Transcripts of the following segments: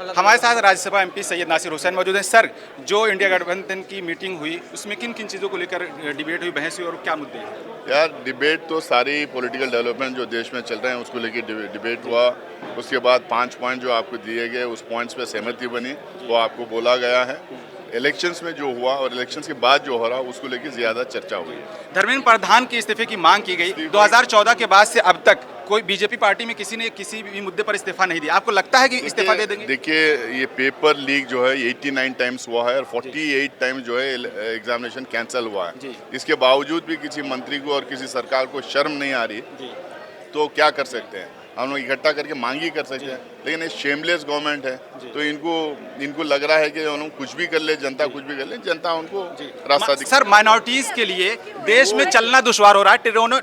हमारे साथ राज्यसभा एमपी सैयद नासिर हुसैन मौजूद हैं। सर, जो इंडिया गठबंधन की मीटिंग हुई उसमें किन किन चीज़ों को लेकर डिबेट हुई, बहस हुई और क्या मुद्दे हैं? यार डिबेट तो सारी पॉलिटिकल डेवलपमेंट जो देश में चल रहे हैं उसको लेकर डिबेट हुआ। उसके बाद 5 पॉइंट जो आपको दिए गए उस पॉइंट्स पे सहमति बनी, वो आपको बोला गया है। इलेक्शंस में जो हुआ और इलेक्शंस के बाद जो हो रहा उसको लेकर ज़्यादा चर्चा हुई है। धर्मेंद्र प्रधान के इस्तीफे की मांग की गई। 2014 के बाद से अब तक कोई बीजेपी पार्टी में किसी ने किसी भी मुद्दे पर इस्तीफा नहीं दिया। आपको लगता है कि इस्तीफा दे देंगे? देखिए, ये पेपर लीक जो है 89 टाइम्स हुआ है और 48 टाइम्स जो है एग्जामिनेशन कैंसिल हुआ है। इसके बावजूद भी किसी मंत्री को और किसी सरकार को शर्म नहीं आ रही, तो क्या कर सकते हैं? हम लोग इकट्ठा करके मांग ही कर सकते हैं, लेकिन ये शेमलेस गवर्नमेंट है, तो इनको लग रहा है कि उन्होंने कुछ भी कर ले, जनता कुछ भी कर ले, जनता उनको रास्ता सर, माइनॉरिटीज के लिए देश में चलना दुश्वार हो रहा है।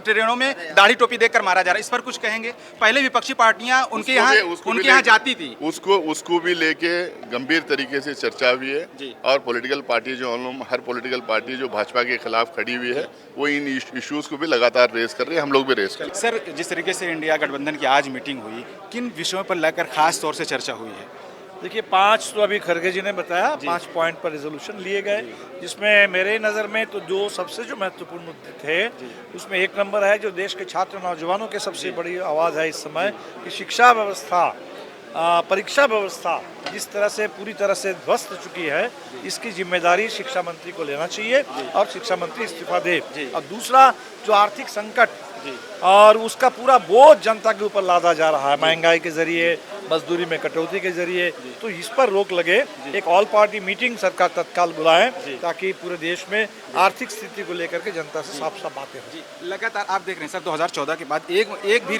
ट्रेनों में दाढ़ी टोपी देकर मारा जा रहा है, इस पर कुछ कहेंगे? पहले विपक्षी पार्टियां उनके यहाँ जाती थी, उसको भी लेके गंभीर तरीके से चर्चा हुई है। और पॉलिटिकल पार्टी जो हर पॉलिटिकल पार्टी जो भाजपा के खिलाफ खड़ी हुई है वो इन इश्यूज को भी लगातार रेस कर रही है, हम लोग भी रेस कर रहे हैं। सर, जिस तरीके से इंडिया गठबंधन की आज मीटिंग हुई, किन विषयों पर लेकर खास तौर से चर्चा हुई है? देखिए, 5 तो अभी खड़गे जी ने बताया, 5 पॉइंट पर रेजोल्यूशन लिए गए, जिसमें मेरे नज़र में तो जो सबसे महत्वपूर्ण मुद्दे थे उसमें एक नंबर है जो देश के छात्र नौजवानों के सबसे बड़ी आवाज़ है इस समय कि शिक्षा व्यवस्था, परीक्षा व्यवस्था जिस तरह से पूरी तरह से ध्वस्त चुकी है, इसकी जिम्मेदारी शिक्षा मंत्री को लेना चाहिए और शिक्षा मंत्री इस्तीफा दे। और दूसरा, जो आर्थिक संकट और उसका पूरा बोझ जनता के ऊपर लादा जा रहा है, महंगाई के जरिए, मजदूरी में कटौती के जरिए, तो इस पर रोक लगे। एक ऑल पार्टी मीटिंग सरकार तत्काल बुलाएं ताकि पूरे देश में आर्थिक स्थिति को लेकर के जनता से साफ साफ बातें हों। लगातार आप देख रहे हैं सर, 2014 के बाद एक भी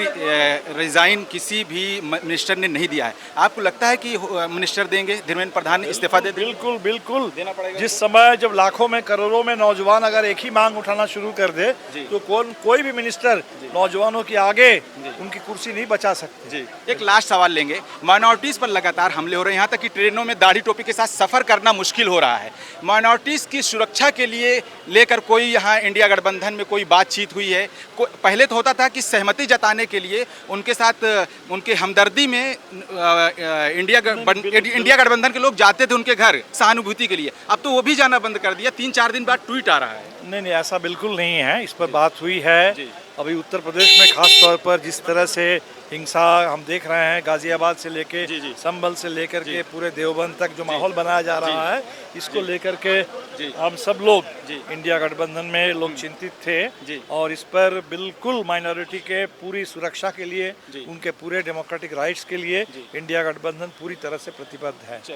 रिजाइन किसी भी मिनिस्टर ने नहीं दिया है। आपको लगता है कि मिनिस्टर देंगे, धर्मेंद्र प्रधान इस्तीफा दे देंगे? बिल्कुल बिल्कुल देना पड़ेगा। जिस समय जब लाखों में करोड़ों में नौजवान अगर एक ही मांग उठाना शुरू कर दे तो कोई भी मिनिस्टर नौजवानों के आगे उनकी कुर्सी नहीं बचा सकते। एक लास्ट सवाल लेंगे। माइनॉरिटीज पर लगातार हमले हो रहे हैं, यहाँ तक कि ट्रेनों में दाढ़ी टोपी के साथ सफर करना मुश्किल हो रहा है। माइनॉरिटीज की सुरक्षा के लिए लेकर कोई यहाँ इंडिया गठबंधन में कोई बातचीत हुई है? पहले तो होता था कि सहमति जताने के लिए उनके साथ उनके हमदर्दी में इंडिया गठबंधन के लोग जाते थे उनके घर सहानुभूति के लिए। अब तो वो भी जाना बंद कर दिया। 3-4 दिन बाद ट्वीट आ रहा है। नहीं, ऐसा बिल्कुल नहीं है। इस पर बात हुई है। अभी उत्तर प्रदेश में खास तौर पर जिस तरह से हिंसा हम देख रहे हैं, गाजियाबाद से लेके संभल से लेकर के पूरे देवबंद तक जो माहौल बनाया जा रहा है, इसको लेकर के हम सब लोग इंडिया गठबंधन में लोग चिंतित थे और इस पर बिल्कुल माइनॉरिटी के पूरी सुरक्षा के लिए, उनके पूरे डेमोक्रेटिक राइट्स के लिए इंडिया गठबंधन पूरी तरह से प्रतिबद्ध है।